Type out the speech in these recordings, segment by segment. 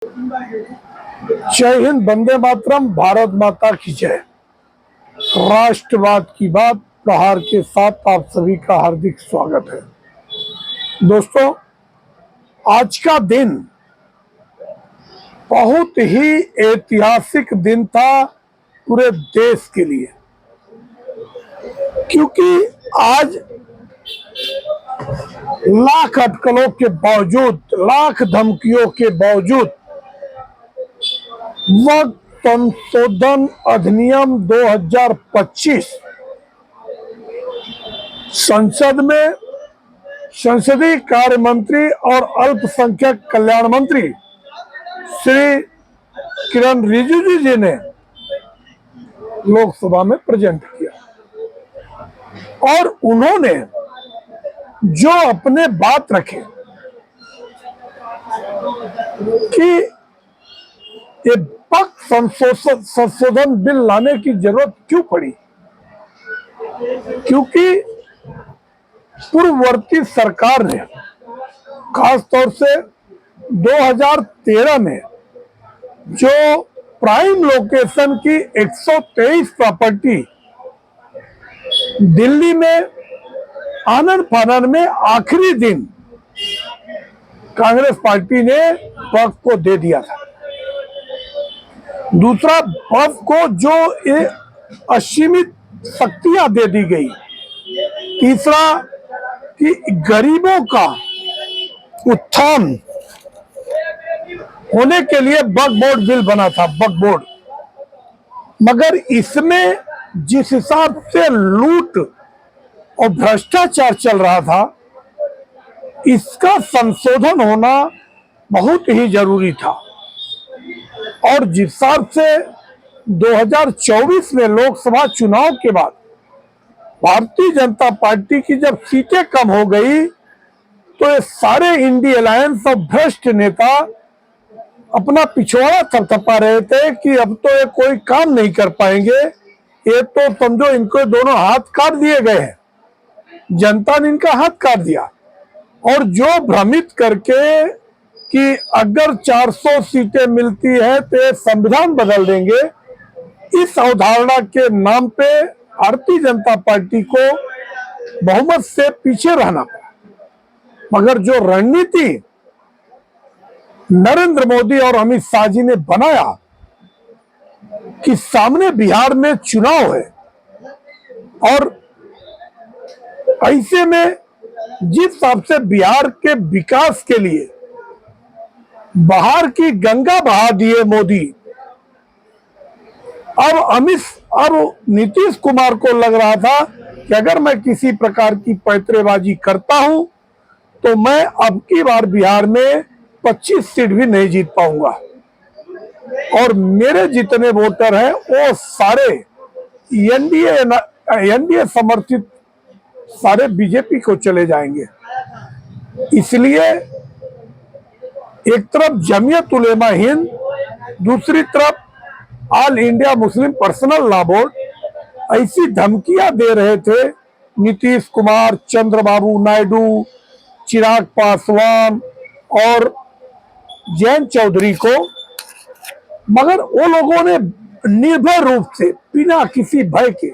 जय हिंद, वंदे मातरम, भारत माता की जय। राष्ट्रवाद की बात प्रहार के साथ आप सभी का हार्दिक स्वागत है। दोस्तों, आज का दिन बहुत ही ऐतिहासिक दिन था पूरे देश के लिए, क्योंकि आज लाख अटकलों के बावजूद, लाख धमकियों के बावजूद वक्त संशोधन अधिनियम 2025 संसद में संसदीय कार्य मंत्री और अल्पसंख्यक कल्याण मंत्री श्री किरण रिजिजू जी ने लोकसभा में प्रेजेंट किया और उन्होंने जो अपने बात रखे कि ये पक्ष संशोधन बिल लाने की जरूरत क्यों पड़ी, क्योंकि पूर्ववर्ती सरकार ने खासतौर से 2013 में जो प्राइम लोकेशन की 123 प्रॉपर्टी दिल्ली में आनन फानन में आखिरी दिन कांग्रेस पार्टी ने वक्फ को दे दिया था। दूसरा, वक्फ को जो असीमित शक्तियां दे दी गई। तीसरा, कि गरीबों का उत्थान होने के लिए वक्फ बोर्ड बिल बना था, वक्फ बोर्ड। मगर इसमें जिस हिसाब से लूट और भ्रष्टाचार चल रहा था, इसका संशोधन होना बहुत ही जरूरी था। और जिस हिसाब से 2024 में लोकसभा चुनाव के बाद भारतीय जनता पार्टी की जब सीटें कम हो गई, तो ये सारे इंडी अलायंस और भ्रष्ट नेता अपना पिछवाड़ा थपथपा रहे थे कि अब तो ये कोई काम नहीं कर पाएंगे, ये तो समझो इनको दोनों हाथ काट दिए गए हैं, जनता ने इनका हाथ काट दिया। और जो भ्रमित करके कि अगर 400 सीटें मिलती है तो ये संविधान बदल देंगे, इस अवधारणा के नाम पे भारतीय जनता पार्टी को बहुमत से पीछे रहना पड़ा। मगर जो रणनीति नरेंद्र मोदी और अमित शाह जी ने बनाया कि सामने बिहार में चुनाव है और ऐसे में जिस हिसाब से बिहार के विकास के लिए बाहर की गंगा बहा दिए मोदी, अब नीतीश कुमार को लग रहा था कि अगर मैं किसी प्रकार की पैंतरेबाजी करता हूं तो मैं अब की बार बिहार में 25 सीट भी नहीं जीत पाऊंगा और मेरे जितने वोटर हैं वो सारे एनडीए समर्थित सारे बीजेपी को चले जाएंगे। इसलिए एक तरफ जमीयत उलेमा हिंद, दूसरी तरफ all India Muslim personal law board ऐसी धमकियां दे रहे थे नीतीश कुमार, चंद्रबाबू नायडू, चिराग पासवान और जयंत चौधरी को। मगर वो लोगों ने निर्भय रूप से बिना किसी भय के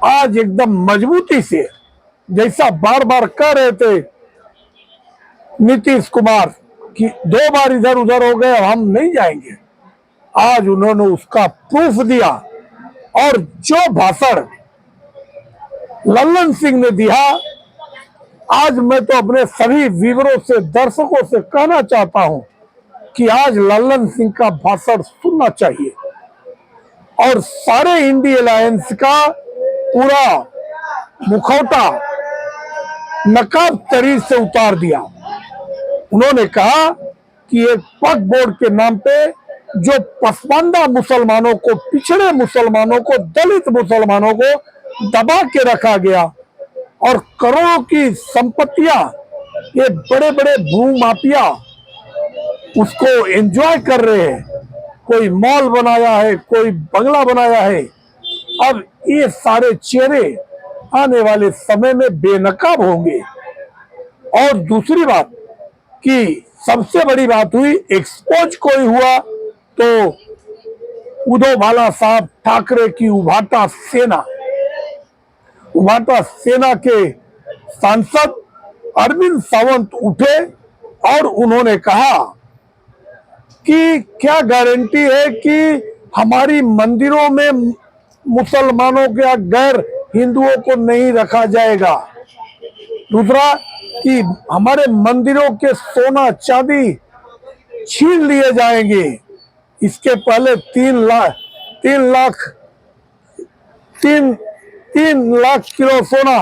आज एकदम मजबूती से, जैसा बार बार कह रहे थे नीतीश कुमार कि 2 बार इधर उधर हो गए, हम नहीं जाएंगे, आज उन्होंने उसका प्रूफ दिया। और जो भाषण लल्लन सिंह ने दिया, आज मैं तो अपने सभी व्यूअरों से, दर्शकों से कहना चाहता हूं कि आज लल्लन सिंह का भाषण सुनना चाहिए। और सारे इंडी अलायंस का पूरा मुखौटा नकाब तरीज से उतार दिया। उन्होंने कहा कि एक वक्फ बोर्ड के नाम पे जो पसमानदा मुसलमानों को, पिछड़े मुसलमानों को, दलित मुसलमानों को दबा के रखा गया और करोड़ों की संपत्तियां ये बड़े बड़े भूमाफिया उसको एंजॉय कर रहे हैं। कोई मॉल बनाया है, कोई बंगला बनाया है। अब ये सारे चेहरे आने वाले समय में बेनकाब होंगे। और दूसरी बात कि सबसे बड़ी बात हुई, एक्सपोज कोई हुआ तो उद्धव बाला साहब ठाकरे की उभाटा सेना के सांसद अरविंद सावंत उठे और उन्होंने कहा कि क्या गारंटी है कि हमारी मंदिरों में मुसलमानों के गैर हिंदुओं को नहीं रखा जाएगा। दूसरा कि हमारे मंदिरों के सोना चांदी छीन लिए जाएंगे। इसके पहले 3 लाख किलो सोना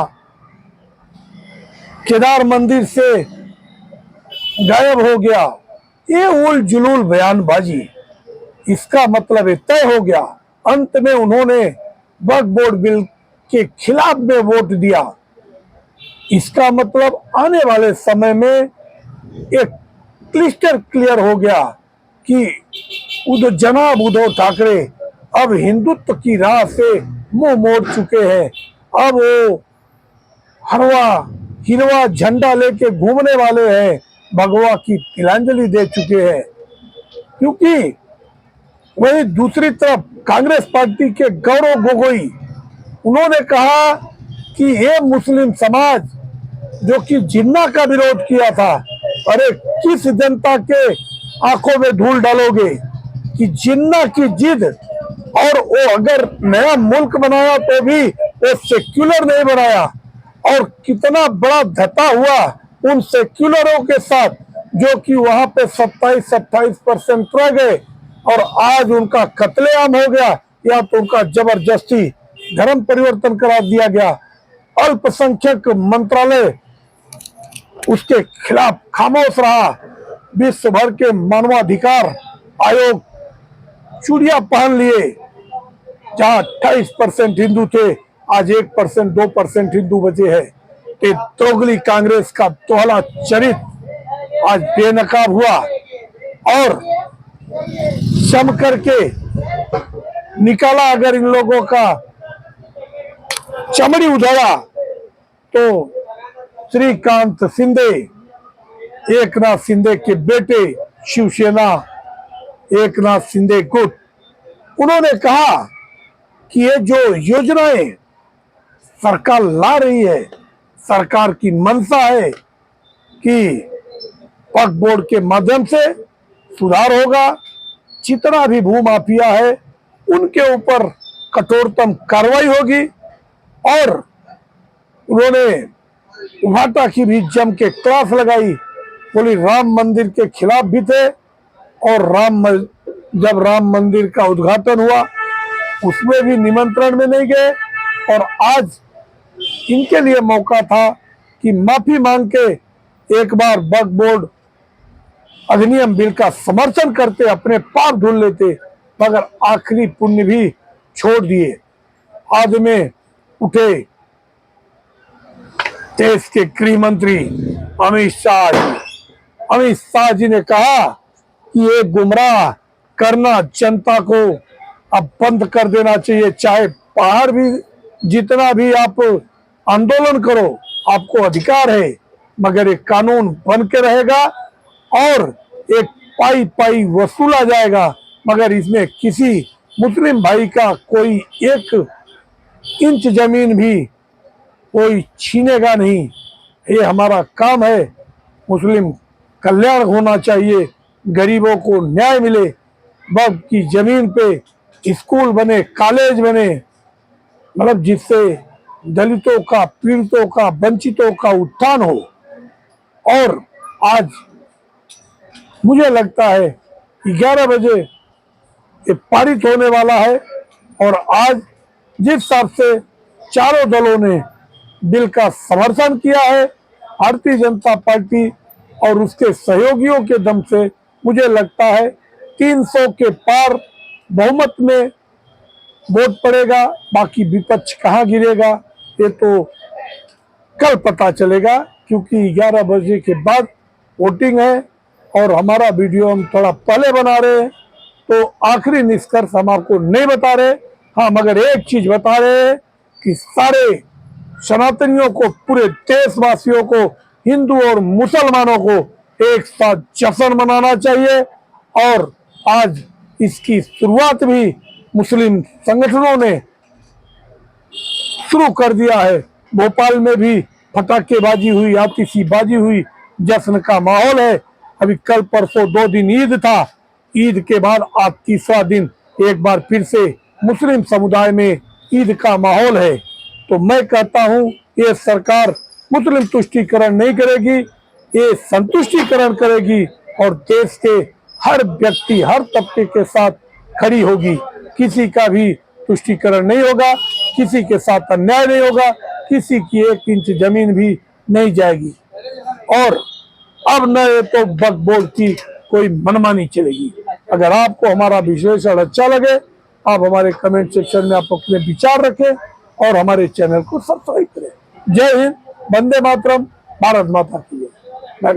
केदार मंदिर से गायब हो गया। ये उल जुलूल बयानबाजी, इसका मतलब तय हो गया। अंत में उन्होंने वक्फ बोर्ड बिल के खिलाफ में वोट दिया। इसका मतलब आने वाले समय में एक क्लिस्टर क्लियर हो गया कि जनाब उद्धव ठाकरे अब हिंदुत्व की राह से मुंह मोड़ चुके हैं। अब वो हिरवा झंडा लेके घूमने वाले हैं, भगवा की तिलांजलि दे चुके हैं। क्योंकि वही दूसरी तरफ कांग्रेस पार्टी के गौरव गोगोई, उन्होंने कहा कि ये मुस्लिम समाज जो कि जिन्ना का विरोध किया था, अरे किस जनता के आंखों में धूल डालोगे कि जिन्ना की जिद, और वो अगर नया मुल्क बनाया तो भी वो सेक्युलर नहीं बनाया। और कितना बड़ा धता हुआ उन सेक्युलरों के साथ जो कि वहां पे 27-28% रह गए और आज उनका कत्लेआम हो गया, या तो उनका जबरदस्ती धर्म परिवर्तन करा दिया गया। अल्पसंख्यक मंत्रालय उसके खिलाफ खामोश रहा। विश्व भर के मानवाधिकार आयोग चूड़िया पहन लिए। जहां 28% हिंदू थे, आज 1% 2% हिंदू बचे हैं। ये दोगली कांग्रेस का तोहला चरित्र आज बेनकाब हुआ और जम करके निकाला। अगर इन लोगों का चमड़ी उधड़ा तो श्रीकांत शिंदे, एकनाथ शिंदे के बेटे, शिवसेना एकनाथ शिंदे गुट, उन्होंने कहा कि ये जो योजनाएं सरकार ला रही है, सरकार की मंशा है कि वक्फ बोर्ड के माध्यम से सुधार होगा, जितना भी भूमाफिया है उनके ऊपर कठोरतम कार्रवाई होगी। और उन्होंने उभाटा की भी जम के क्लास लगाई। बोली राम मंदिर के खिलाफ भी थे और जब राम मंदिर का उद्घाटन हुआ उसमें भी निमंत्रण में नहीं गए। और आज इनके लिए मौका था कि माफी मांग के एक बार वक्फ बोर्ड अधिनियम बिल का समर्थन करते, अपने पाप धुल लेते, मगर आखिरी पुण्य भी छोड़ दिए। आज में उठे देश के गृह मंत्री अमित शाह जी ने कहा कि ये गुमराह करना जनता को अब बंद कर देना चाहिए। चाहे बाहर भी जितना भी आप आंदोलन करो, आपको अधिकार है, मगर एक कानून बन के रहेगा और एक पाई वसूला जाएगा, मगर इसमें किसी मुस्लिम भाई का कोई 1 इंच जमीन भी कोई छीनेगा नहीं। ये हमारा काम है। मुस्लिम कल्याण होना चाहिए, गरीबों को न्याय मिले, वक्फ की जमीन पे स्कूल बने, कॉलेज बने, मतलब जिससे दलितों का, पीड़ितों का, वंचितों का उत्थान हो। और आज मुझे लगता है 11 बजे ये पारित होने वाला है। और आज जिस हिसाब से चारों दलों ने बिल का समर्थन किया है, भारतीय जनता पार्टी और उसके सहयोगियों के दम से, मुझे लगता है 300 के पार बहुमत में वोट पड़ेगा। बाकी विपक्ष कहाँ गिरेगा ये तो कल पता चलेगा, क्योंकि 11 बजे के बाद वोटिंग है और हमारा वीडियो हम थोड़ा पहले बना रहे हैं, तो आखिरी निष्कर्ष हम आपको नहीं बता रहे। हाँ, मगर एक चीज बता रहे हैं कि सारे सनातनियों को, पूरे देशवासियों को, हिंदू और मुसलमानों को एक साथ जश्न मनाना चाहिए। और आज इसकी शुरुआत भी मुस्लिम संगठनों ने शुरू कर दिया है। भोपाल में भी पटाखेबाजी हुई, आतिशबाजी हुई, जश्न का माहौल है। अभी कल परसों 2 दिन ईद था, ईद के बाद आज तीसरा दिन एक बार फिर से मुस्लिम समुदाय में ईद का माहौल है। तो मैं कहता हूं ये सरकार मुस्लिम तुष्टीकरण नहीं करेगी, ये संतुष्टीकरण करेगी और देश के हर व्यक्ति, हर तबके के साथ खड़ी होगी। किसी का भी तुष्टीकरण नहीं होगा, किसी के साथ अन्याय नहीं होगा, किसी की 1 इंच जमीन भी नहीं जाएगी। और अब न तो बकबोल की कोई मनमानी चलेगी। अगर आपको हमारा विश्लेषण अच्छा लगे, आप हमारे कमेंट सेक्शन में आप अपने विचार रखें और हमारे चैनल को सब्सक्राइब करें। जय हिंद, वंदे मातरम, भारत माता की जय।